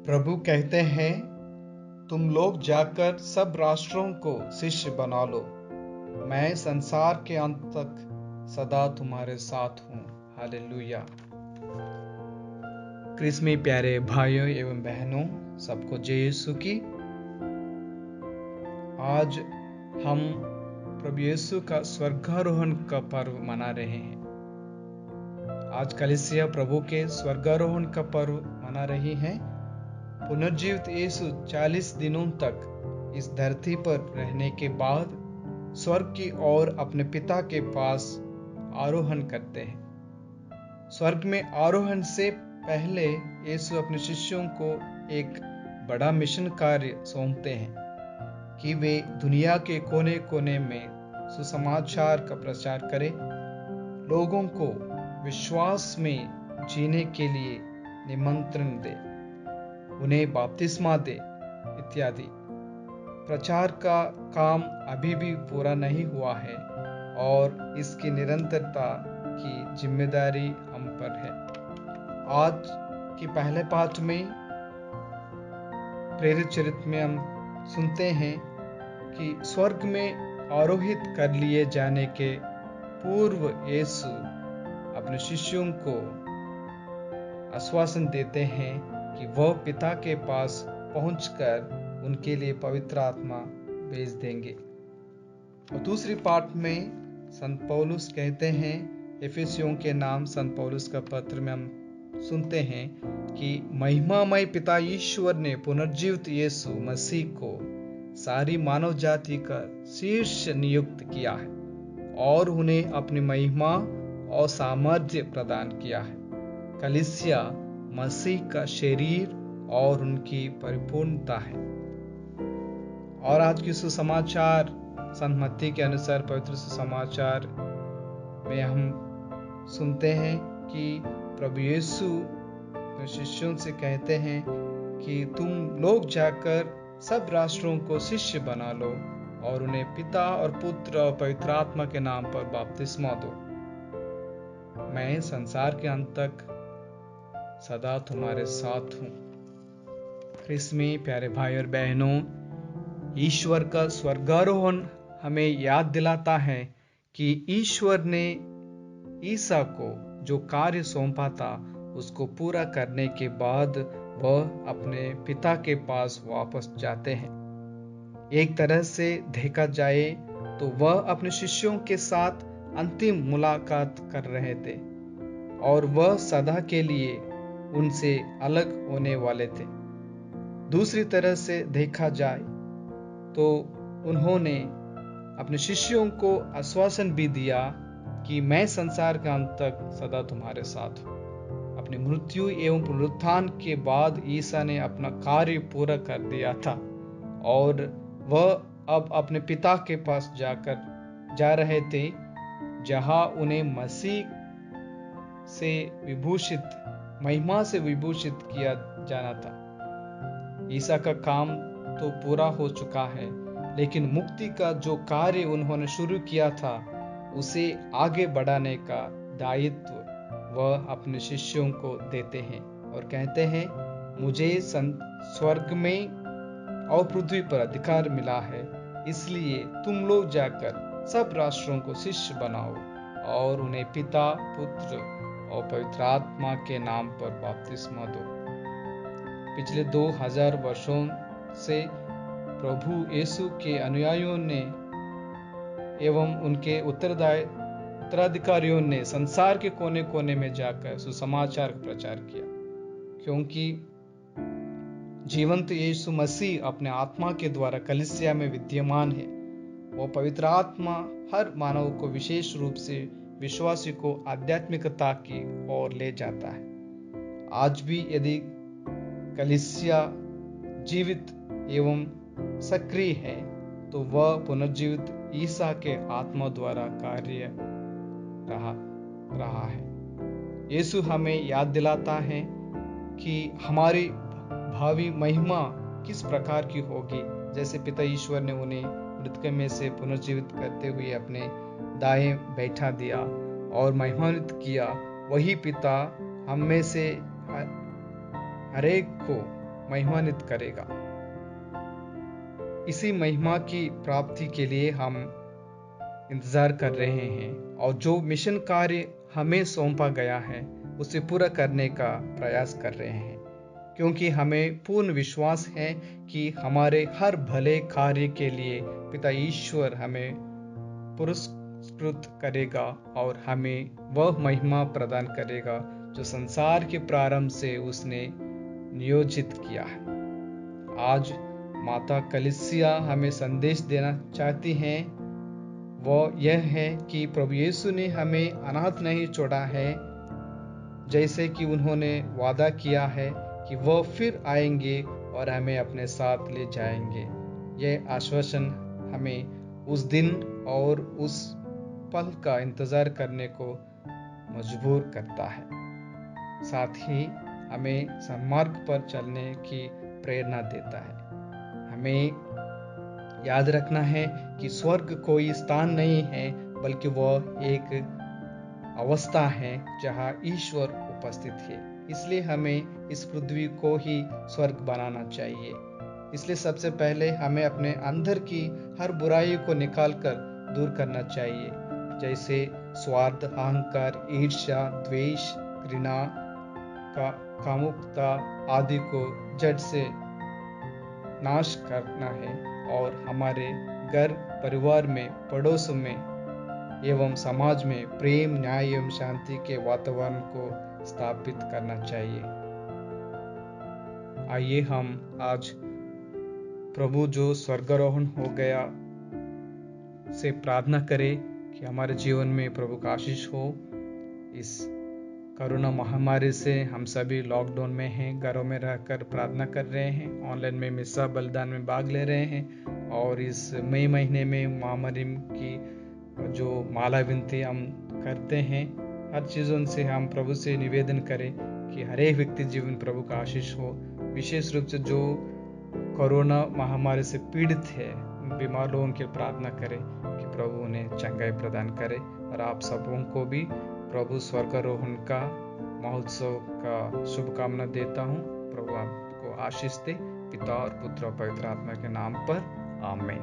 प्रभु कहते हैं, तुम लोग जाकर सब राष्ट्रों को शिष्य बना लो। मैं संसार के अंत तक सदा तुम्हारे साथ हूँ। हालेलुया। क्रिस में प्यारे भाइयों एवं बहनों, सबको जय यीशु की। आज हम प्रभु यीशु का स्वर्गारोहण का पर्व मना रहे हैं। आज कलीसिया प्रभु के स्वर्गारोहण का पर्व मना रही है। पुनर्जीवित यीशु 40 दिनों तक इस धरती पर रहने के बाद स्वर्ग की ओर अपने पिता के पास आरोहण करते हैं। स्वर्ग में आरोहण से पहले यीशु अपने शिष्यों को एक बड़ा मिशन कार्य सौंपते हैं कि वे दुनिया के कोने कोने में सुसमाचार का प्रचार करें, लोगों को विश्वास में जीने के लिए निमंत्रण दें, उन्हें बपतिस्मा दे इत्यादि। प्रचार का काम अभी भी पूरा नहीं हुआ है और इसकी निरंतरता की जिम्मेदारी हम पर है। आज के पहले पाठ में प्रेरित चरित्र में हम सुनते हैं कि स्वर्ग में आरोहित कर लिए जाने के पूर्व यीशु अपने शिष्यों को आश्वासन देते हैं कि वह पिता के पास पहुंचकर उनके लिए पवित्र आत्मा भेज देंगे। और दूसरी पाठ में संत पौलुस कहते हैं, एफिसियों के नाम संत पौलुस का पत्र में हम सुनते हैं कि महिमामय पिता ईश्वर ने पुनर्जीवित यीशु मसीह को सारी मानव जाति का शीर्ष नियुक्त किया है और उन्हें अपनी महिमा और सामर्थ्य प्रदान किया है। कलीसिया मसीह का शरीर और उनकी परिपूर्णता है। और आज की सुसमाचार संत मत्ती के अनुसार पवित्र सुसमाचार में हम सुनते हैं कि प्रभु यीशु शिष्यों से कहते हैं कि तुम लोग जाकर सब राष्ट्रों को शिष्य बना लो और उन्हें पिता और पुत्र और पवित्र आत्मा के नाम पर बपतिस्मा दो। मैं संसार के अंत तक सदा तुम्हारे साथ हूँ। क्रिस में प्यारे भाई और बहनों, ईश्वर का स्वर्गारोहण हमें याद दिलाता है कि ईश्वर ने ईसा को जो कार्य सौंपा था उसको पूरा करने के बाद वह अपने पिता के पास वापस जाते हैं। एक तरह से देखा जाए तो वह अपने शिष्यों के साथ अंतिम मुलाकात कर रहे थे और वह सदा के लिए उनसे अलग होने वाले थे। दूसरी तरह से देखा जाए तो उन्होंने अपने शिष्यों को आश्वासन भी दिया कि मैं संसार के अंत तक सदा तुम्हारे साथ हूँ। अपनी मृत्यु एवं पुनरुत्थान के बाद ईसा ने अपना कार्य पूरा कर दिया था और वह अब अपने पिता के पास जा रहे थे, जहां उन्हें मसीह से विभूषित, महिमा से विभूषित किया जाना था। ईसा का काम तो पूरा हो चुका है, लेकिन मुक्ति का जो कार्य उन्होंने शुरू किया था उसे आगे बढ़ाने का दायित्व वह अपने शिष्यों को देते हैं और कहते हैं, मुझे स्वर्ग में और पृथ्वी पर अधिकार मिला है, इसलिए तुम लोग जाकर सब राष्ट्रों को शिष्य बनाओ और उन्हें पिता, पुत्र और पवित्र आत्मा के नाम पर बपतिस्मा दो। पिछले 2000 वर्षों से प्रभु यीशु के अनुयायियों ने एवं उनके उत्तराधिकारियों ने संसार के कोने कोने में जाकर सुसमाचार का प्रचार किया, क्योंकि जीवंत यीशु मसीह अपने आत्मा के द्वारा कलीसिया में विद्यमान है। वो पवित्र आत्मा हर मानव को विशेष रूप से विश्वासी को आध्यात्मिकता की ओर ले जाता है। आज भी यदि कलीसिया जीवित एवं सक्रिय है तो वह पुनर्जीवित ईसा के आत्मा द्वारा कार्य रहा है। यीशु हमें याद दिलाता है कि हमारी भावी महिमा किस प्रकार की होगी। जैसे पिता ईश्वर ने उन्हें मृतकों में से पुनर्जीवित करते हुए अपने दाएं बैठा दिया और महिमान्वित किया, वही पिता हम में से हरेक को महिमान्वित करेगा। इसी महिमा की प्राप्ति के लिए हम इंतजार कर रहे हैं और जो मिशन कार्य हमें सौंपा गया है उसे पूरा करने का प्रयास कर रहे हैं, क्योंकि हमें पूर्ण विश्वास है कि हमारे हर भले कार्य के लिए पिता ईश्वर हमें पुरस्कृत करेगा और हमें वह महिमा प्रदान करेगा जो संसार के प्रारंभ से उसने नियोजित किया है। आज माता कलीसिया हमें संदेश देना चाहती हैं, वो यह है कि प्रभु यीशु ने हमें अनाथ नहीं छोड़ा है, जैसे कि उन्होंने वादा किया है कि वह फिर आएंगे और हमें अपने साथ ले जाएंगे। यह आश्वासन हमें उस दिन और उस पल का इंतजार करने को मजबूर करता है, साथ ही हमें सन्मार्ग पर चलने की प्रेरणा देता है। हमें याद रखना है कि स्वर्ग कोई स्थान नहीं है, बल्कि वह एक अवस्था है जहां ईश्वर उपस्थित है। इसलिए हमें इस पृथ्वी को ही स्वर्ग बनाना चाहिए। इसलिए सबसे पहले हमें अपने अंदर की हर बुराई को निकालकर दूर करना चाहिए, जैसे स्वार्थ, अहंकार, ईर्ष्या, द्वेष, घृणा, कामुकता आदि को जड़ से नाश करना है और हमारे घर, परिवार में, पड़ोस में एवं समाज में प्रेम, न्याय एवं शांति के वातावरण को स्थापित करना चाहिए। आइए हम आज प्रभु जो स्वर्गारोहण हो गया से प्रार्थना करें कि हमारे जीवन में प्रभु का आशीष हो। इस कोरोना महामारी से हम सभी लॉकडाउन में हैं, घरों में रहकर प्रार्थना कर रहे हैं, ऑनलाइन में मिसा बलिदान में भाग ले रहे हैं और इस मई महीने में महामारी की जो माला विनती हम करते हैं, हर चीज़ों से हम प्रभु से निवेदन करें कि हर एक व्यक्ति जीवन प्रभु का आशीष हो। विशेष रूप से जो कोरोना महामारी से पीड़ित है, बीमार लोगों की प्रार्थना करें कि प्रभु उन्हें चंगाई प्रदान करे। और आप सबों को भी प्रभु स्वर्गारोहण का महोत्सव का शुभकामना देता हूँ। प्रभु आपको आशीष दे। पिता और पुत्र और पवित्र आत्मा के नाम पर आमीन।